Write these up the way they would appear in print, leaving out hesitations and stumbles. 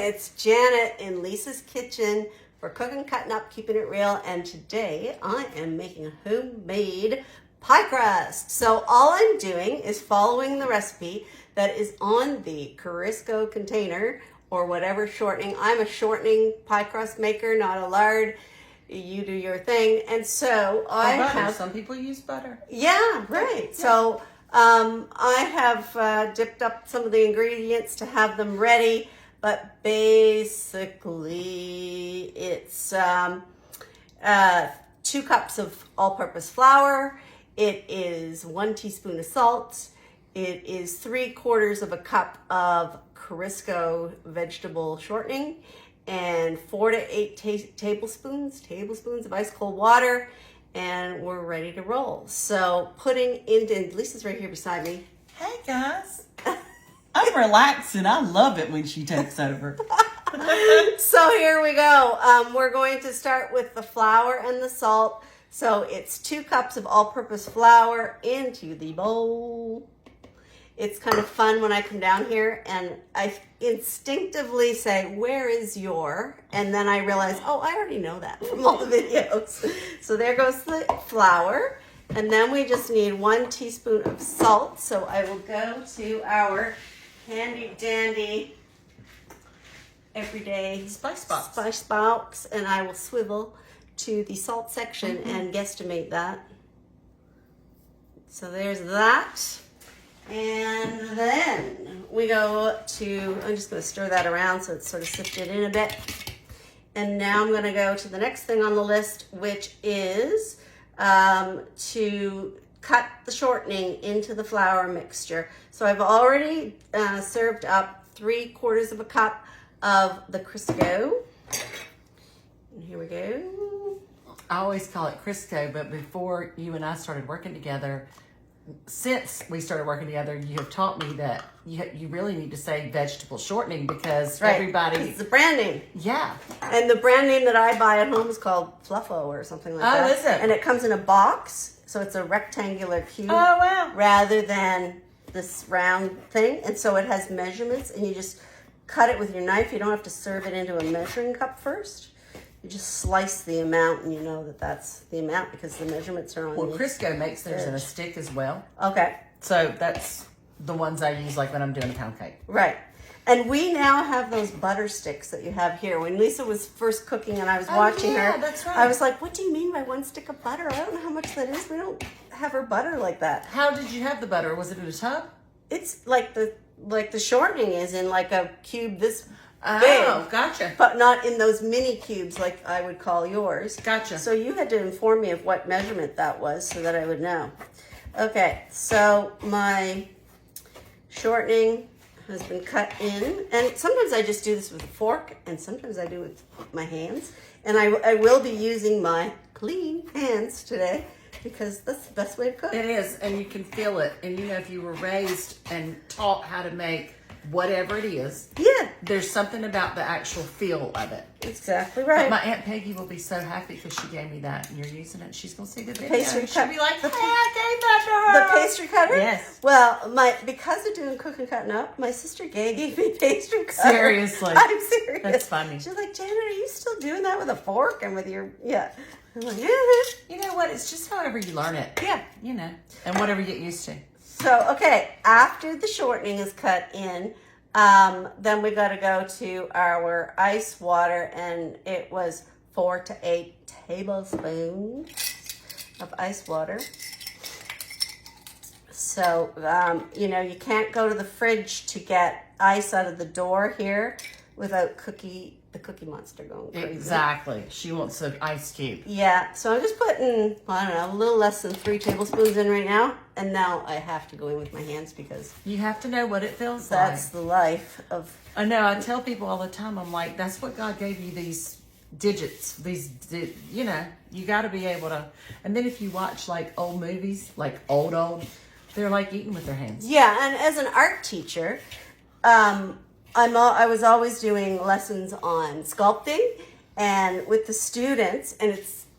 It's Janet in Lisa's kitchen for Cooking, Cutting Up, Keeping It Real. And today I am making a homemade pie crust. So all I'm doing is following the recipe that is on the Crisco container or whatever shortening. I'm a shortening pie crust maker, not a lard. You do your thing. And so I have... Some people use butter. Yeah, right. Yeah. So I have dipped up some of the ingredients to have them ready, but basically it's 2 cups of all-purpose flour. It is 1 teaspoon of salt. It is 3/4 of a cup of Crisco vegetable shortening and 4 to 8 tablespoons of ice cold water. And we're ready to roll. So putting into, Lisa's right here beside me. Hey guys. I'm relaxing. I love it when she takes over. So here we go. We're going to start with the flour and the salt. So it's 2 cups of all-purpose flour into the bowl. It's kind of fun when I come down here and I instinctively say, where is your? And then I realize, oh, I already know that from all the videos. So there goes the flour. And then we just need 1 teaspoon of salt. So I will go to our handy dandy everyday spice box and I will swivel to the salt section and guesstimate that. So there's that. And then we go to, I'm just going to stir that around so it's sort of sifted in a bit. And now I'm going to go to the next thing on the list, which is to cut the shortening into the flour mixture. So I've already served up 3/4 of a cup of the Crisco. And here we go. I always call it Crisco, but before you and I started working together, since we started working together, you have taught me that you really need to say vegetable shortening because everybody... It's the brand name. Yeah. And the brand name that I buy at home is called Fluffo or something like that. Oh, is it? And it comes in a box, so it's a rectangular cube. Oh, wow. Rather than this round thing. And so it has measurements, and you just cut it with your knife. You don't have to serve it into a measuring cup first. You just slice the amount, and you know that that's the amount because the measurements are on Well, Crisco makes theirs in a stick as well. Okay. So that's the ones I use like when I'm doing a pound cake. Right. And we now have those butter sticks that you have here. When Lisa was first cooking and I was watching her, that's right. I was like, what do you mean by 1 stick of butter? I don't know how much that is. We don't have her butter like that. How did you have the butter? Was it in a tub? It's like the shortening is in like a cube this big. Oh, gotcha. But not in those mini cubes like I would call yours. Gotcha. So you had to inform me of what measurement that was so that I would know. Okay, so my shortening has been cut in. And sometimes I just do this with a fork, and sometimes I do it with my hands. And I will be using my clean hands today because that's the best way to cook. It is, and you can feel it. And you know, if you were raised and taught how to make whatever it is, yeah, there's something about the actual feel of it. Exactly right. But my Aunt Peggy will be so happy because she gave me that, and you're using it. She's gonna see the video. Pastry She'll cut. be like, "Hey, I gave that to her." The pastry cutter. Yes. Well, because of doing Cooking Cutting Up, my sister Gay gave me pastry cutter. Seriously. I'm serious. That's funny. She's like, Janet, are you still doing that with a fork and with your I'm like, yeah. You know what? It's just however you learn it. Yeah. You know, and whatever you get used to. So okay, after the shortening is cut in. Then we got to go to our ice water, and it was 4 to 8 tablespoons of ice water. So, you know, you can't go to the fridge to get ice out of the door here without the Cookie Monster going crazy. Exactly. She wants an ice cube. Yeah, so I'm just putting, I don't know, a little less than 3 tablespoons in right now. And now I have to go in with my hands because You have to know what it feels that's like. the life of... I know. I tell people all the time, I'm like, that's what God gave you, these digits. You know, you got to be able to... And then if you watch like old movies, like old, they're like eating with their hands. Yeah, and as an art teacher, I was always doing lessons on sculpting and with the students, and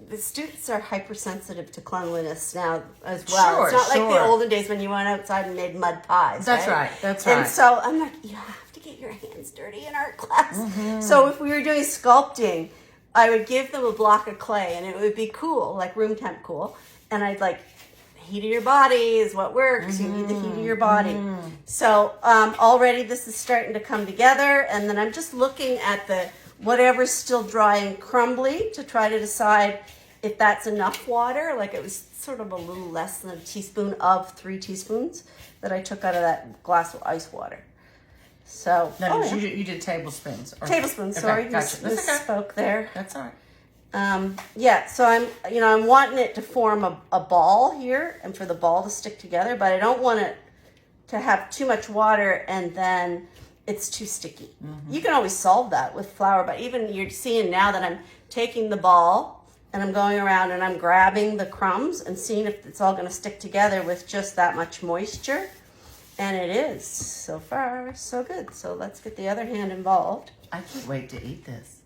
the students are hypersensitive to cleanliness now as well. It's not like the olden days when you went outside and made mud pies. That's right. That's right. And so I'm like, you have to get get your hands dirty in art class. So if we were doing sculpting, I would give them a block of clay, and it would be cool, like room temp cool. And I'd like, heat of your body is what works. You need the heat of your body. So already this is starting to come together, and then I'm just looking at the whatever's still dry and crumbly to try to decide if that's enough water. Like it was sort of a little less than a teaspoon of 3 teaspoons that I took out of that glass of ice water. So No, you did tablespoons. Tablespoons, Okay, sorry. gotcha. That's okay. Misspoke there. That's all right. Yeah, so I'm wanting it to form a ball here and for the ball to stick together, but I don't want it to have too much water and then it's too sticky. You can always solve that with flour, but even you're seeing now that I'm taking the ball and I'm going around and I'm grabbing the crumbs and seeing if it's all going to stick together with just that much moisture. And it is. So far, so good. So let's get the other hand involved. I can't wait to eat this.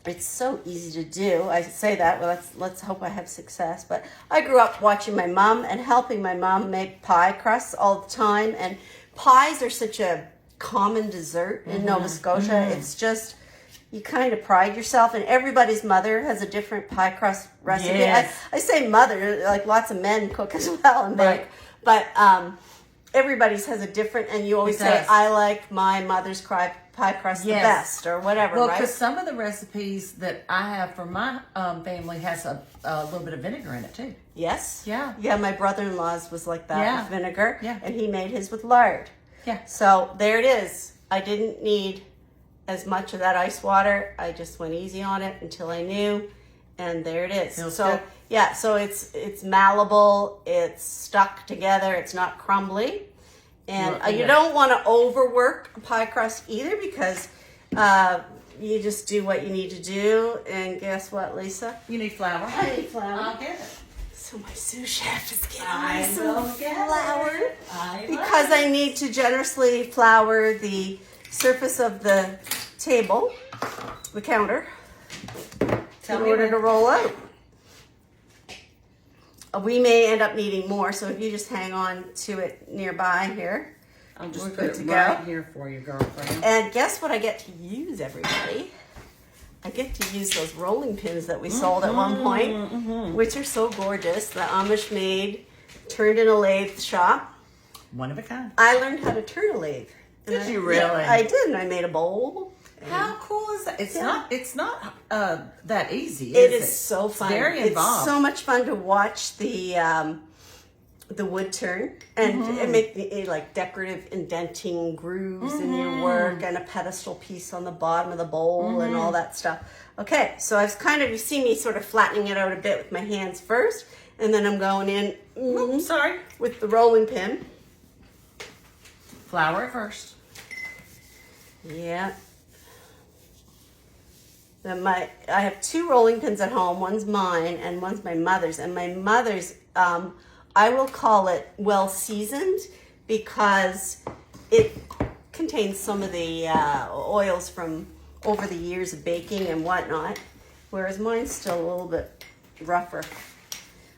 It's so easy to do. I say that, well, let's hope I have success. But I grew up watching my mom and helping my mom make pie crusts all the time. And pies are such a common dessert in Nova Scotia. It's just, you kind of pride yourself. And everybody's mother has a different pie crust recipe. Yes. I say mother, like lots of men cook as well and bake. But everybody's has a different, and you always say, I like my mother's pie crust the best, or whatever, well, right? because some of the recipes that I have for my family has a little bit of vinegar in it too. Yes. Yeah. Yeah, my brother-in-law's was like that with vinegar. Yeah. And he made his with lard. Yeah. So there it is. I didn't need as much of that ice water. I just went easy on it until I knew, and there it is. Feels so good. yeah, so it's malleable, it's stuck together, it's not crumbly. And you don't want to overwork a pie crust either, because you just do what you need to do. And guess what, Lisa? You need flour. I need flour. I'll get it. So my sous chef is getting I me some will get flour it. because I need to generously flour the surface of the table, the counter, in order to roll out. We may end up needing more, so if you just hang on to it nearby here. I'll just we're put good it to right go. Here for you, girlfriend. And guess what I get to use, everybody? I get to use those rolling pins that we sold at one point, which are so gorgeous. The Amish made, turned in a lathe shop. One of a kind. I learned how to turn a lathe. Did you really? Yeah, I did, and I made a bowl. How cool is that? It's not that easy. It is so fun. It's very involved. It's so much fun to watch the wood turn and make the like decorative indenting grooves in your work, and a pedestal piece on the bottom of the bowl and all that stuff. Okay, so I've you see me sort of flattening it out a bit with my hands first, and then I'm going in with the rolling pin. Flour it first. Yeah. I have 2 rolling pins at home. One's mine and one's my mother's. And my mother's, I will call it well seasoned because it contains some of the oils from over the years of baking and whatnot, whereas mine's still a little bit rougher.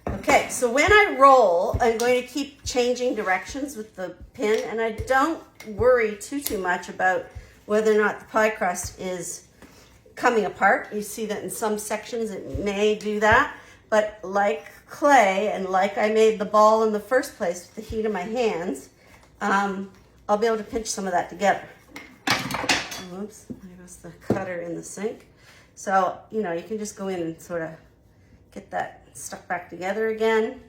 Okay, so when I roll, I'm going to keep changing directions with the pin, and I don't worry too much about whether or not the pie crust is coming apart. You see that in some sections it may do that, but like clay and like I made the ball in the first place with the heat of my hands, I'll be able to pinch some of that together. Oops, there goes the cutter in the sink. So, you can just go in and sort of get that stuck back together again.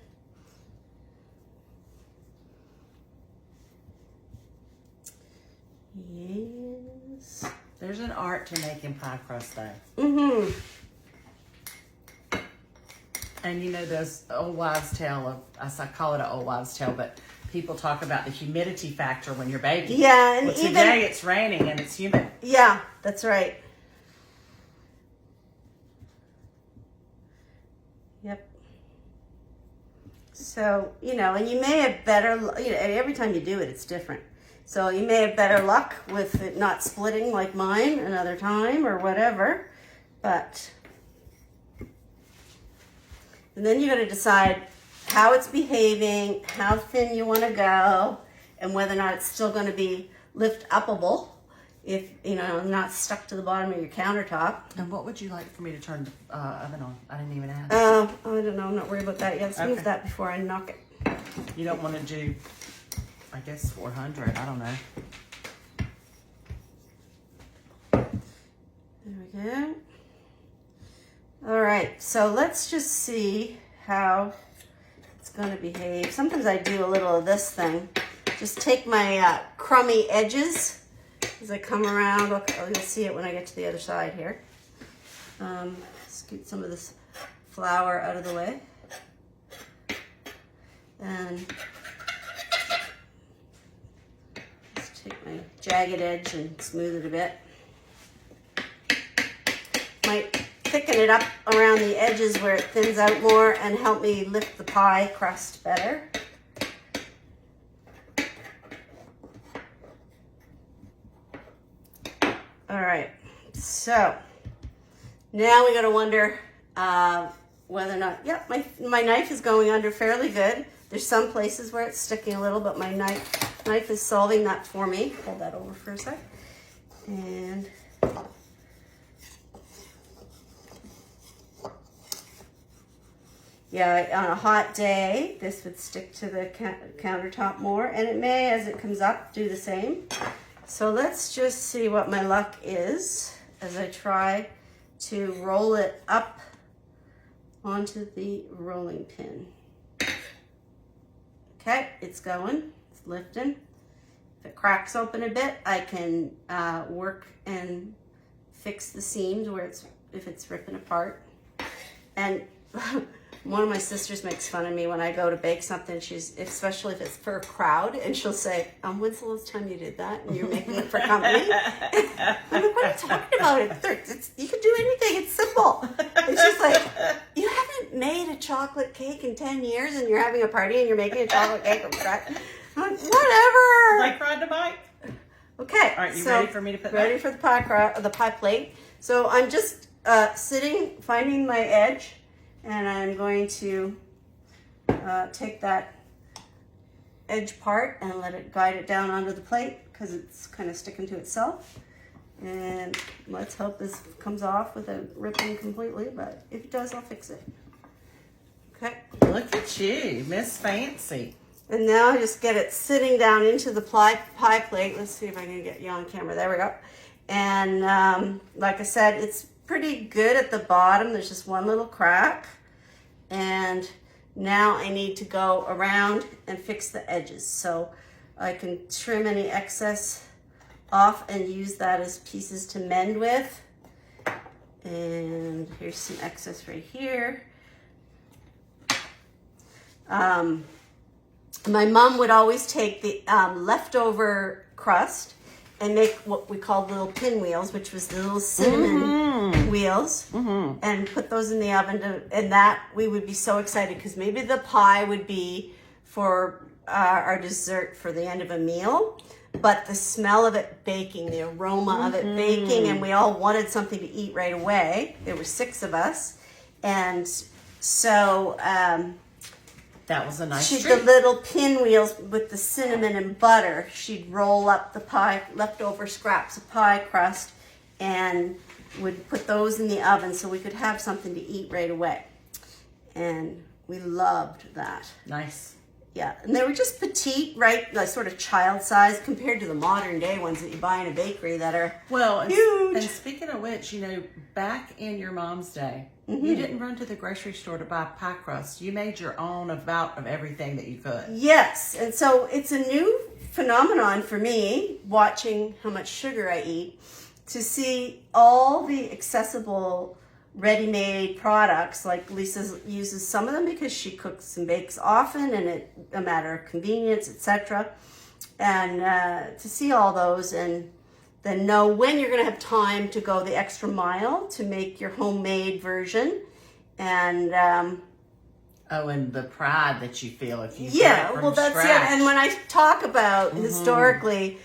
Yes. There's an art to making pie crust, though. And those old wives' tale of, I call it an old wives' tale, but people talk about the humidity factor when you're baking. Yeah, and today it's raining and it's humid. Yeah, that's right. Yep. So, and you may have better, every time you do it, it's different. So you may have better luck with it not splitting like mine another time or whatever, but, and then you're going to decide how it's behaving, how thin you want to go, and whether or not it's still going to be lift-upable if, not stuck to the bottom of your countertop. And what would you like for me to turn the oven on? I didn't even ask. I don't know. I'm not worried about that yet. Let's move that before I knock it. You don't want to do, I guess, 400. I don't know. There we go. All right, so let's just see how it's going to behave. Sometimes I do a little of this thing. Just take my crummy edges as I come around. Okay, you'll see it when I get to the other side here. Scoot some of this flour out of the way. And just take my jagged edge and smooth it a bit. Might thicken it up around the edges where it thins out more and help me lift the pie crust better. All right, so now we gotta wonder whether or not, yep, my knife is going under fairly good. There's some places where it's sticking a little, but my knife is solving that for me. Hold that over for a sec. And yeah, on a hot day, this would stick to the countertop more, and it may, as it comes up, do the same. So let's just see what my luck is as I try to roll it up onto the rolling pin. Okay, it's going, it's lifting. If it cracks open a bit, I can work and fix the seams where if it's ripping apart. And one of my sisters makes fun of me when I go to bake something. Especially if it's for a crowd, and she'll say, when's the last time you did that? And you're making it for company? I'm like, what are you talking about? You can do anything. It's simple. It's just like, you haven't made a chocolate cake in 10 years, and you're having a party, and you're making a chocolate cake from scratch. I'm like, whatever. Like ride the bike. Okay. All right, you ready for me to put ready for the pie plate. So I'm just sitting, finding my edge. And I'm going to take that edge part and let it guide it down onto the plate because it's kind of sticking to itself. And let's hope this comes off without ripping completely, but if it does, I'll fix it. Okay. Look at you, Miss Fancy. And now I just get it sitting down into the pie plate. Let's see if I can get you on camera. There we go. And like I said, it's pretty good at the bottom. There's just one little crack. And now I need to go around and fix the edges. So I can trim any excess off and use that as pieces to mend with. And here's some excess right here. My mom would always take the leftover crust and make what we called little pinwheels, which was the little cinnamon wheels, and put those in the oven. And that we would be so excited because maybe the pie would be for our dessert for the end of a meal. But the smell of it baking, the aroma of it baking, and we all wanted something to eat right away. There were 6 of us. And so that was a nice treat. The little pinwheels with the cinnamon and butter, she'd roll up the pie, leftover scraps of pie crust, and would put those in the oven so we could have something to eat right away. And we loved that. Nice. Yeah, and they were just petite, right? Like sort of child size compared to the modern day ones that you buy in a bakery that are huge. And speaking of which, back in your mom's day, you didn't run to the grocery store to buy pie crust. You made your own of everything that you could. Yes, and so it's a new phenomenon for me, watching how much sugar I eat, to see all the accessible ready-made products. Like Lisa uses some of them because she cooks and bakes often, and it's a matter of convenience, etc. And to see all those and then know when you're going to have time to go the extra mile to make your homemade version. And and the pride that you feel if you that's it. And when I talk about historically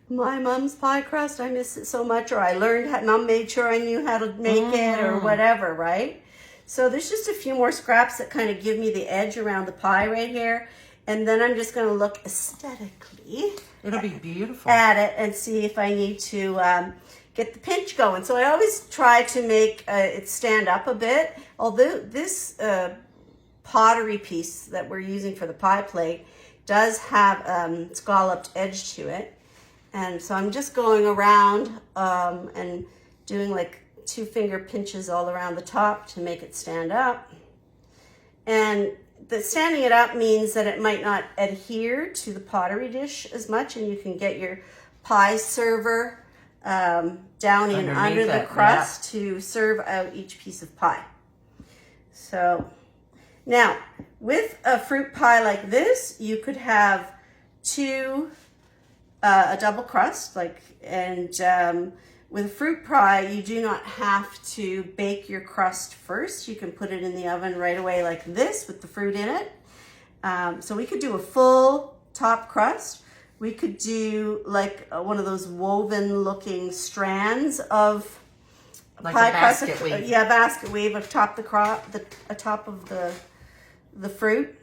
my mom's pie crust, I miss it so much, or I learned how, mom made sure I knew how to make it, or whatever, right? So there's just a few more scraps that kind of give me the edge around the pie right here. And then I'm just going to look aesthetically. It'll be beautiful. At it and see if I need to get the pinch going. So I always try to make it stand up a bit. Although this pottery piece that we're using for the pie plate does have scalloped edge to it. And so I'm just going around and doing like 2-finger pinches all around the top to make it stand up. And the standing it up means that it might not adhere to the pottery dish as much, and you can get your pie server down in under the crust to serve out each piece of pie. So now with a fruit pie like this, you could have a double crust, with a fruit pie, you do not have to bake your crust first. You can put it in the oven right away like this with the fruit in it. So we could do a full top crust. We could do like one of those woven looking strands of like pie a basket crust. weave. Yeah, basket weave atop atop of the fruit.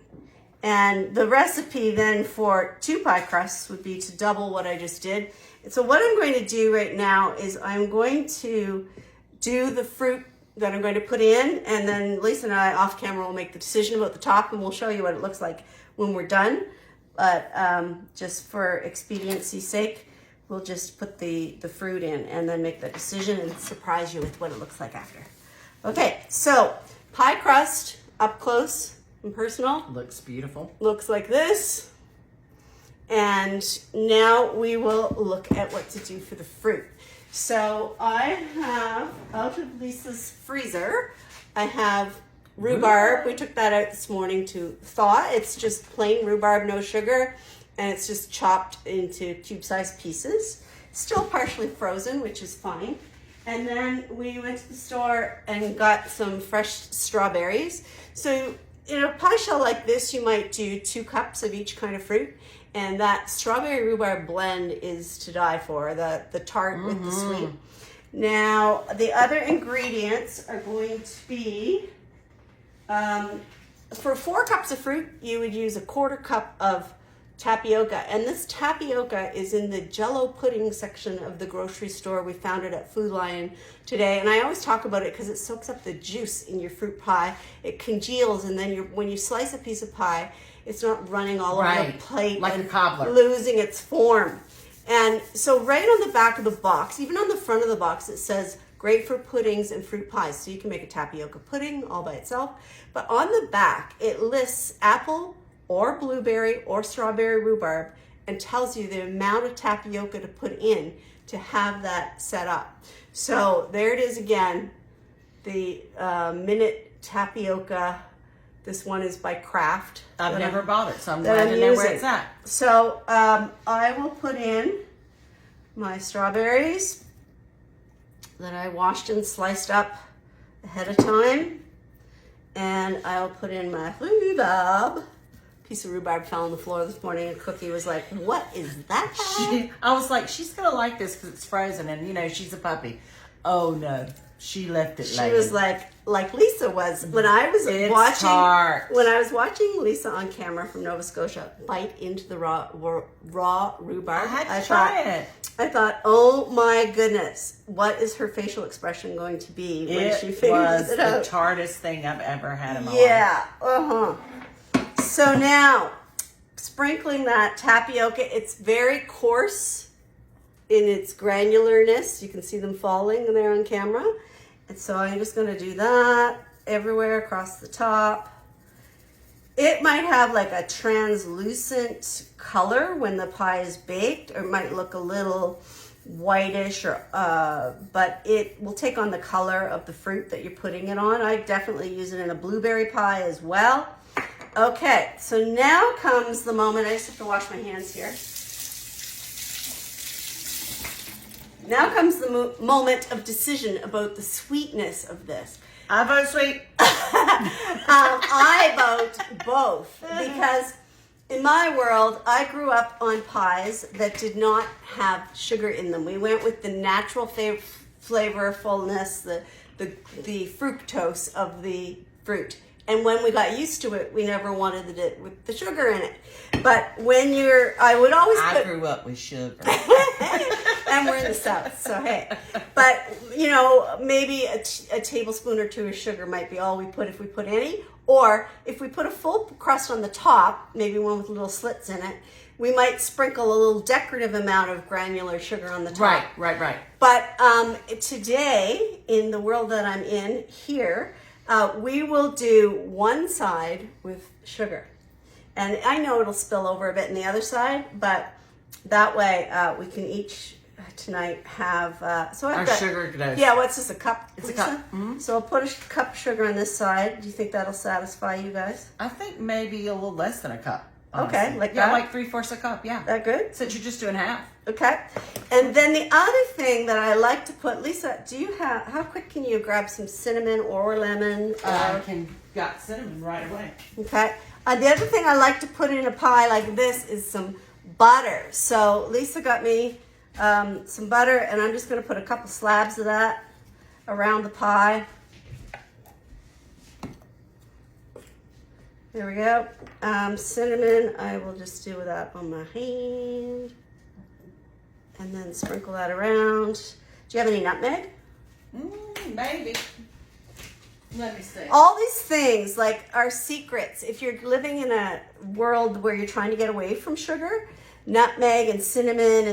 And the recipe then for 2 pie crusts would be to double what I just did. So what I'm going to do right now is I'm going to do the fruit that I'm going to put in, and then Lisa and I off camera will make the decision about the top, and we'll show you what it looks like when we're done. But just for expediency's sake, we'll just put the fruit in and then make the decision and surprise you with what it looks like after. Okay, so pie crust up close and personal. Looks beautiful. Looks like this. And now we will look at what to do for the fruit. So I have, out of Lisa's freezer, I have rhubarb. We took that out this morning to thaw. It's just plain rhubarb, no sugar, and it's just chopped into cube-sized pieces. Still partially frozen, which is fine. And then we went to the store and got some fresh strawberries. So in a pie shell like this, you might do 2 cups of each kind of fruit. And that strawberry rhubarb blend is to die for, the tart with the sweet. Now, the other ingredients are going to be, for 4 cups of fruit, you would use a 1/4 cup of tapioca. And this tapioca is in the Jell-O pudding section of the grocery store. We found it at Food Lion today. And I always talk about it because it soaks up the juice in your fruit pie. It congeals, and then when you slice a piece of pie, it's not running all over the plate like and a cobbler, losing its form. And so right on the back of the box, even on the front of the box, it says great for puddings and fruit pies. So you can make a tapioca pudding all by itself. But on the back, it lists apple or blueberry or strawberry rhubarb and tells you the amount of tapioca to put in to have that set up. So there it is again, the minute tapioca. This one is by Kraft. I've never bought it, so I'm glad to know where it's at. So I will put in my strawberries that I washed and sliced up ahead of time. And I'll put in my rhubarb. Piece of rhubarb fell on the floor this morning, and Cookie was like, what is that? I was like, she's going to like this because it's frozen, and she's a puppy. Oh, no. She left it She was like Lisa was when I was watching Lisa on camera from Nova Scotia bite into the raw rhubarb. I had to try it. I thought, oh my goodness, what is her facial expression going to be when she figures it out? It was the tartest thing I've ever had in my life. Yeah, So now, sprinkling that tapioca, it's very coarse in its granularness. You can see them falling there on camera. And so I'm just going to do that everywhere across the top. It might have like a translucent color when the pie is baked, or it might look a little whitish, but it will take on the color of the fruit that you're putting it on. I definitely use it in a blueberry pie as well. Okay, so now comes the moment. I just have to wash my hands here. Now comes the moment of decision about the sweetness of this. I vote sweet. I vote both because in my world, I grew up on pies that did not have sugar in them. We went with the natural flavorfulness, the fructose of the fruit. And when we got used to it, we never wanted it with the sugar in it. But when I would always I grew up with sugar. And we're in the South, so hey. But, you know, maybe a tablespoon or two of sugar might be all we put if we put any. Or if we put a full crust on the top, maybe one with little slits in it, we might sprinkle a little decorative amount of granular sugar on the top. Right. But today, in the world that I'm in here, we will do one side with sugar. And I know it'll spill over a bit in the other side, but that way we can each tonight have... so I've Our got, sugar does. Yeah, what's this, a cup? It's Lisa? a cup. Mm-hmm. So I'll put a cup of sugar on this side. Do you think that'll satisfy you guys? I think maybe a little less than a cup. Honestly. Okay, like yeah, that? like 3/4 a cup, yeah. That good? Since you're just doing half. Okay. And then the other thing that I like to put, Lisa, how quick can you grab some cinnamon or lemon? I got cinnamon right away. Okay. The other thing I like to put in a pie like this is some butter. So Lisa got me some butter, and I'm just going to put a couple slabs of that around the pie. There we go. Cinnamon, I will just do that on my hand. And then sprinkle that around. Do you have any nutmeg? Maybe. Let me see. All these things like are secrets. If you're living in a world where you're trying to get away from sugar, nutmeg and cinnamon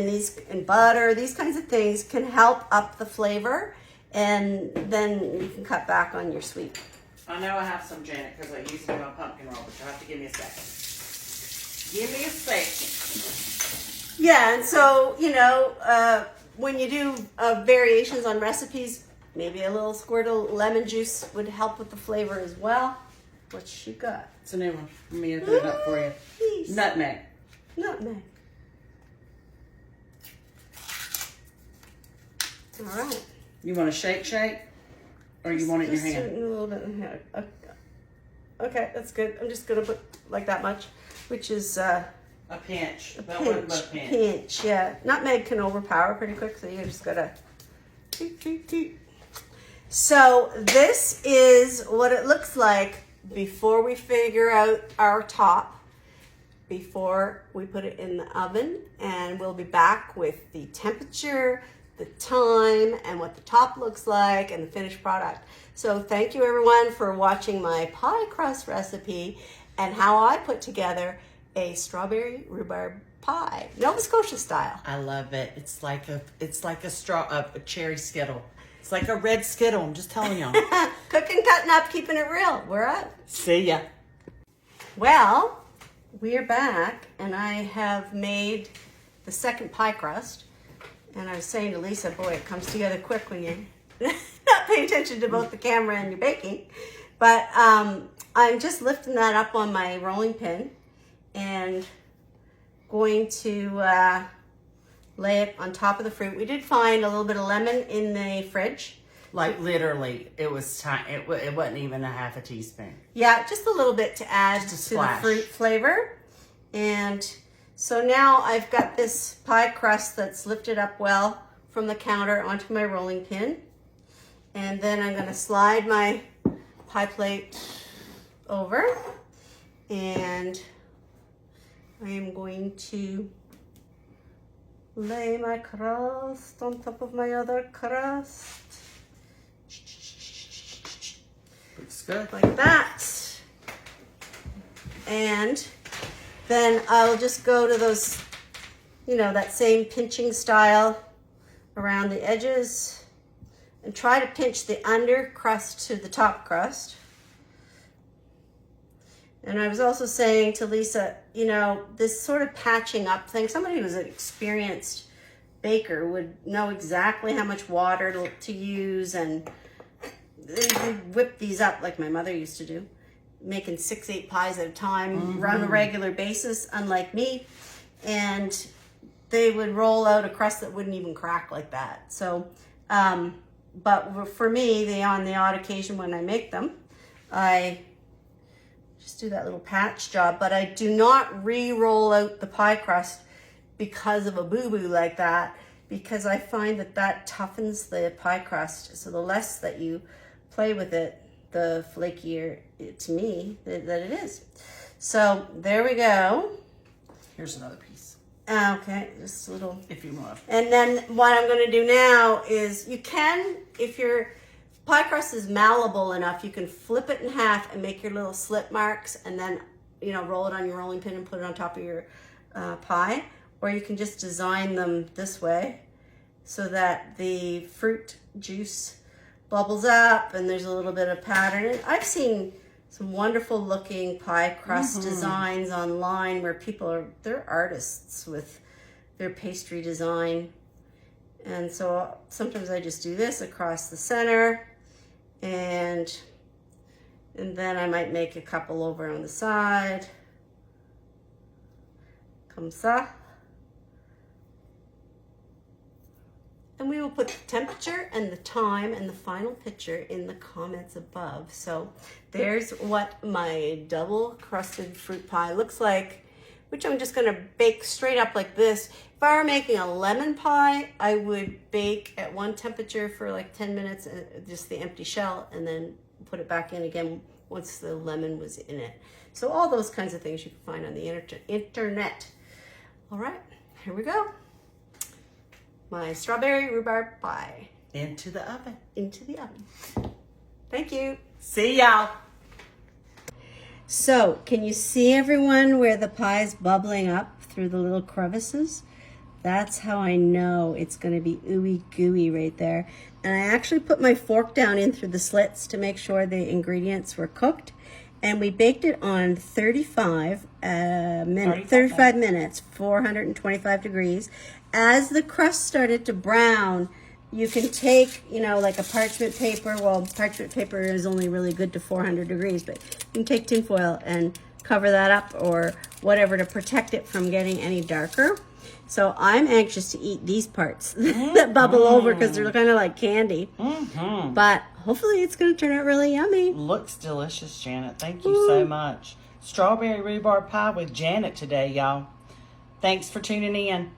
and butter, these kinds of things can help up the flavor, and then you can cut back on your sweet. I know I have some, Janet, because I used to do my pumpkin roll, but you'll have to give me a second. Give me a second. Yeah, and so, you know, when you do variations on recipes, maybe a little squirt of lemon juice would help with the flavor as well. What you got? It's a new one. Let me open it up for you. Please. Nutmeg. Nutmeg. All right. You want to shake? Or you want it in your hand? A little bit in here. Okay, that's good. I'm just going to put like that much, which is a pinch. a pinch, yeah. Nutmeg can overpower pretty quick, so you just got to... So this is what it looks like before we figure out our top, before we put it in the oven, and we'll be back with the temperature, the time, and what the top looks like, and the finished product. So thank you everyone for watching my pie crust recipe and how I put together a strawberry rhubarb pie, Nova Scotia style. I love it. It's like a cherry Skittle. It's like a red Skittle. I'm just telling y'all. Cooking, cutting up, keeping it real. We're up. See ya. Well, we're back, and I have made the second pie crust. And I was saying to Lisa, boy, it comes together quick when you're not paying attention to both the camera and your baking. But I'm just lifting that up on my rolling pin and going to lay it on top of the fruit. We did find a little bit of lemon in the fridge. Like literally, it was tiny. It wasn't even a half a teaspoon. Yeah, just a little bit to add to the fruit flavor. And so now I've got this pie crust that's lifted up well from the counter onto my rolling pin. And then I'm going to slide my pie plate over. And I am going to lay my crust on top of my other crust. Looks good. Like that. And then I'll just go to those, you know, that same pinching style around the edges and try to pinch the under crust to the top crust. And I was also saying to Lisa, you know, this sort of patching up thing, somebody who's an experienced baker would know exactly how much water to use, and they whip these up like my mother used to do, making 6-8 pies at a time on a regular basis, unlike me. And they would roll out a crust that wouldn't even crack like that. So, but for me, on the odd occasion when I make them, I just do that little patch job, but I do not re-roll out the pie crust because of a boo-boo like that, because I find that toughens the pie crust. So the less that you play with it, the flakier to me that it is. So there we go. Here's another piece. Okay, just a little. If you want. And then what I'm going to do now is you can, if your pie crust is malleable enough, you can flip it in half and make your little slit marks and then, you know, roll it on your rolling pin and put it on top of your pie. Or you can just design them this way so that the fruit juice bubbles up and there's a little bit of pattern. And I've seen some wonderful looking pie crust designs online where they're artists with their pastry design. And so sometimes I just do this across the center and then I might make a couple over on the side. Comme ça. And we will put the temperature and the time and the final picture in the comments above. So there's what my double crusted fruit pie looks like, which I'm just gonna bake straight up like this. If I were making a lemon pie, I would bake at one temperature for like 10 minutes, just the empty shell, and then put it back in again once the lemon was in it. So all those kinds of things you can find on the internet. All right, here we go. My strawberry rhubarb pie. Into the oven. Into the oven. Thank you. See y'all. So, can you see everyone where the pie is bubbling up through the little crevices? That's how I know it's going to be ooey gooey right there. And I actually put my fork down in through the slits to make sure the ingredients were cooked. And we baked it on 35 minutes, 425 degrees. As the crust started to brown, you can take, you know, like a parchment paper. Well, parchment paper is only really good to 400 degrees, but you can take tin foil and cover that up or whatever to protect it from getting any darker. So I'm anxious to eat these parts that bubble over because they're kind of like candy. But hopefully it's going to turn out really yummy. Looks delicious, Janet. Thank you so much. Strawberry rhubarb pie with Janet today, y'all. Thanks for tuning in.